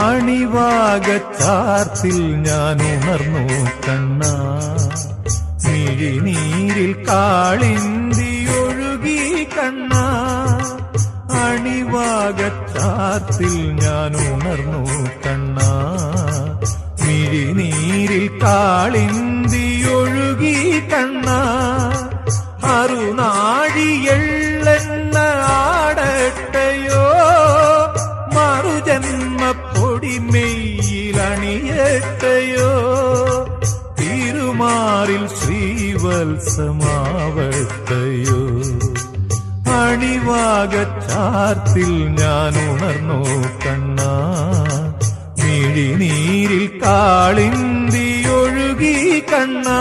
അണിവാകച്ചാർത്തിൽ ഞാൻ ഉണർന്നു കണ്ണാ, മിഴിനീരിൽ കാളിന്തി ഒഴുകി കണ്ണാ. അണിവാകച്ചാർത്തിൽ ഞാൻ ഉണർന്നു കണ്ണാ, മിഴിനീരിൽ കാളിന്തി ഒഴുകി കണ്ണാ. അറുനാഴിയെള്ളെണ്ണ ആടട്ടയോ, മറുജന്മപ്പൊടിമെയ്യിലണിയട്ടയോ, തിരുമാറിൽ ശ്രീവത്സമാവട്ടയോ. അണിവാകച്ചാർത്തിൽ ഞാൻ ഉണർന്നു കണ്ണാ, മിഴിനീരിൽ കാളിന്തി ഒഴുകി കണ്ണാ.